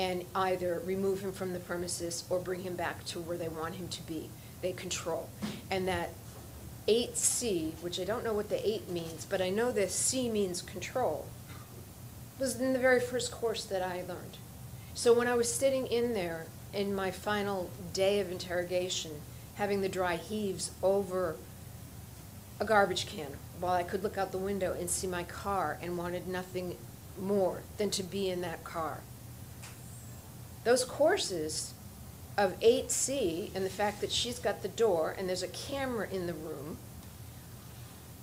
and either remove him from the premises or bring him back to where they want him to be. They control. And that 8C, which I don't know what the 8 means, but I know the C means control, was in the very first course that I learned. So when I was sitting in there in my final day of interrogation, having the dry heaves over a garbage can while I could look out the window and see my car and wanted nothing more than to be in that car. Those courses of 8C and the fact that she's got the door and there's a camera in the room,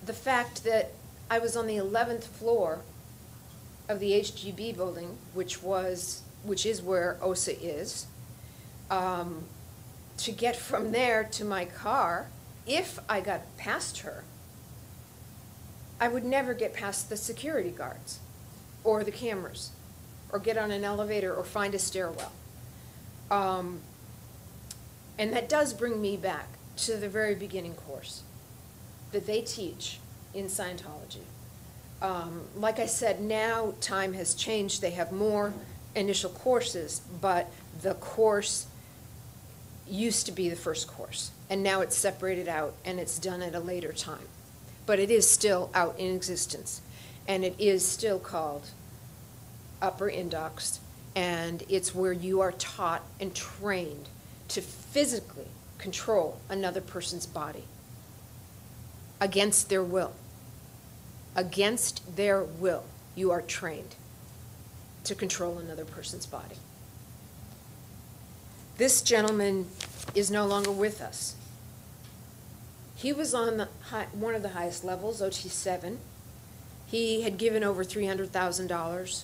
the fact that I was on the 11th floor of the HGB building, which is where OSA is, to get from there to my car, if I got past her, I would never get past the security guards or the cameras or get on an elevator or find a stairwell. And that does bring me back to the very beginning course that they teach in Scientology. Like I said, now time has changed. They have more initial courses, but the course used to be the first course, and now it's separated out and it's done at a later time. But it is still out in existence, and it is still called upper indoxed, and it's where you are taught and trained to physically control another person's body against their will. Against their will, you are trained to control another person's body. This gentleman is no longer with us. He was on one of the highest levels, OT7. He had given over $300,000.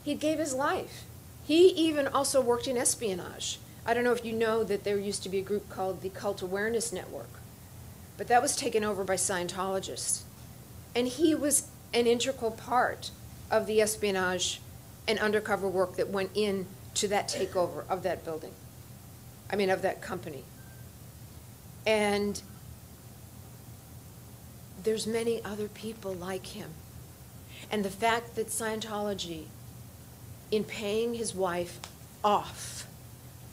He gave his life. He even also worked in espionage. I don't know if you know that there used to be a group called the Cult Awareness Network, but that was taken over by Scientologists. And he was an integral part of the espionage and undercover work that went into that takeover of that building. I mean, of that company. And there's many other people like him. And the fact that Scientology, in paying his wife off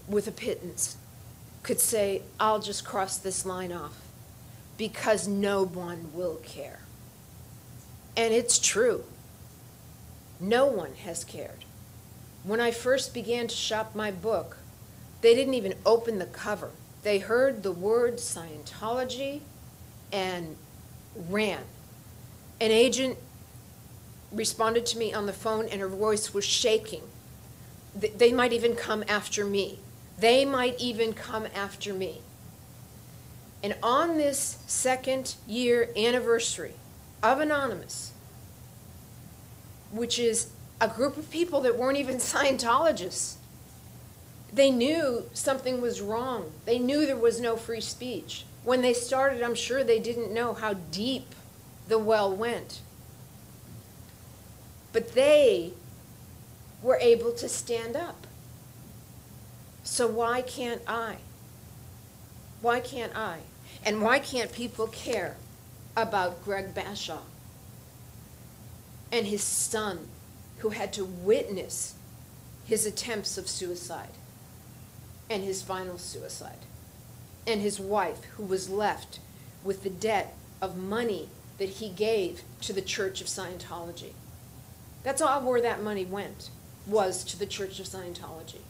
with a pittance, could say, I'll just cross this line off because no one will care. And it's true. No one has cared. When I first began to shop my book, they didn't even open the cover. They heard the word Scientology and ran. An agent responded to me on the phone and her voice was shaking. They might even come after me. They might even come after me. And on this 2nd year anniversary of Anonymous, which is a group of people that weren't even Scientologists, they knew something was wrong. They knew there was no free speech. When they started, I'm sure they didn't know how deep the well went. But they were able to stand up. So why can't I? Why can't I? And why can't people care about Greg Bashaw and his son, who had to witness his attempts of suicide and his final suicide, and his wife, who was left with the debt of money that he gave to the Church of Scientology? That's all where that money went, was to the Church of Scientology.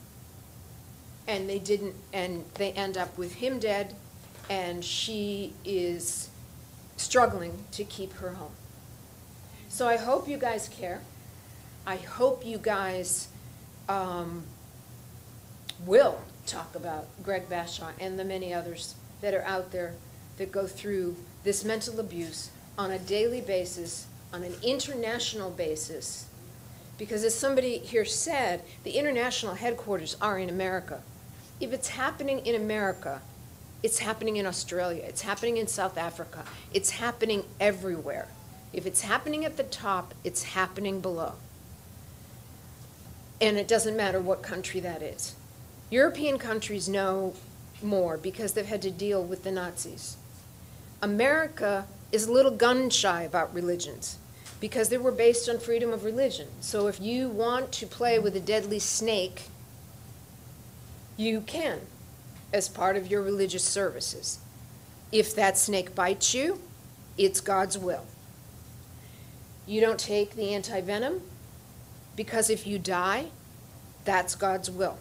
And they didn't, and they end up with him dead, and she is struggling to keep her home. So I hope you guys care. I hope you guys will talk about Greg Bashaw and the many others that are out there that go through this mental abuse on a daily basis, on an international basis, because as somebody here said, the international headquarters are in America. If it's happening in America, it's happening in Australia, it's happening in South Africa, it's happening everywhere. If it's happening at the top, it's happening below. And it doesn't matter what country that is. European countries know more because they've had to deal with the Nazis. America is a little gun-shy about religions. because they were based on freedom of religion. So if you want to play with a deadly snake, you can, as part of your religious services. If that snake bites you, it's God's will. You don't take the anti-venom, because if you die, that's God's will.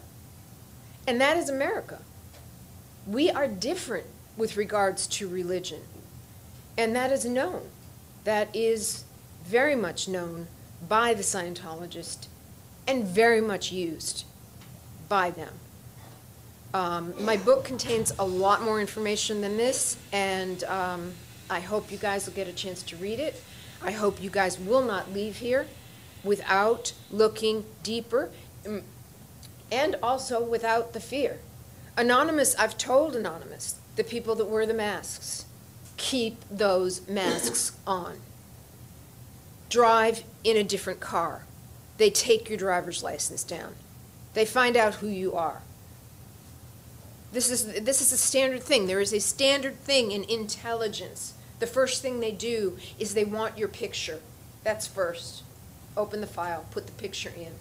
And that is America. We are different with regards to religion. And that is known. That is very much known by the Scientologist and very much used by them. My book contains a lot more information than this, and I hope you guys will get a chance to read it. I hope you guys will not leave here without looking deeper and also without the fear. Anonymous, I've told Anonymous, the people that wear the masks, keep those masks on. Drive in a different car. They take your driver's license down. They find out who you are. This is a standard thing. There is a standard thing in intelligence. The first thing they do is they want your picture. That's first. Open the file, put the picture in.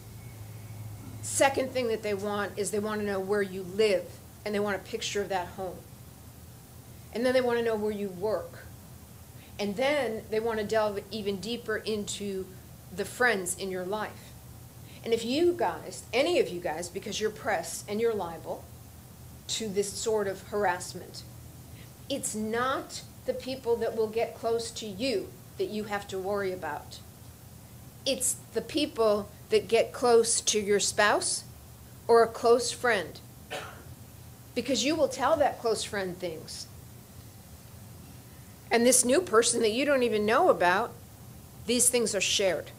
Second thing that they want is they want to know where you live, and they want a picture of that home. And then they want to know where you work. And then they want to delve even deeper into the friends in your life. And if you guys, any of you guys, because you're press and you're liable to this sort of harassment, it's not the people that will get close to you that you have to worry about. It's the people that get close to your spouse or a close friend, because you will tell that close friend things. And this new person that you don't even know about, these things are shared.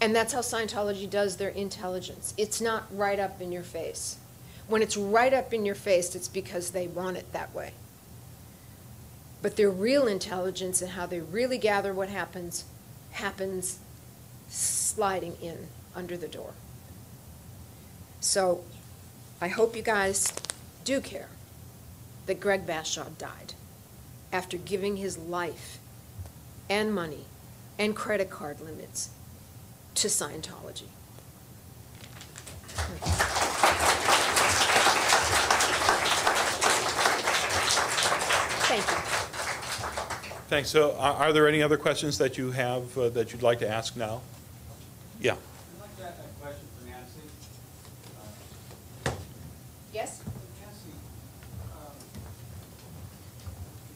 And that's how Scientology does their intelligence. It's not right up in your face. When it's right up in your face, it's because they want it that way. But their real intelligence and how they really gather what happens sliding in under the door. So I hope you guys do care that Greg Bashaw died after giving his life and money and credit card limits to Scientology. Thank you. Thanks. So are there any other questions that you have that you'd like to ask now? Yeah. I'd like to ask a question for Nancy. Yes? Nancy,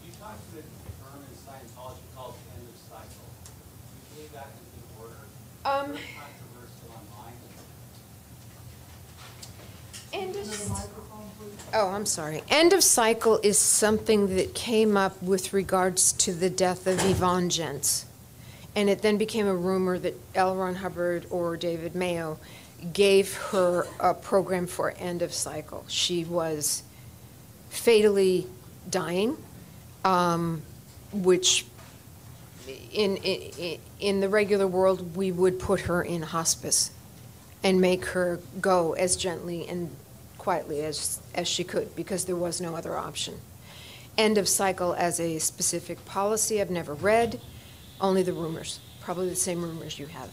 you talked to the term in Scientology called end of cycle. You gave that in the order. Controversial online. End of Oh, I'm sorry. End of cycle is something that came up with regards to the death of Yvonne Gentz. And it then became a rumor that L. Ron Hubbard or David Mayo gave her a program for end of cycle. She was fatally dying, which in the regular world, we would put her in hospice and make her go as gently and quietly as she could, because there was no other option. End of cycle as a specific policy I've never read, only the rumors, probably the same rumors you have.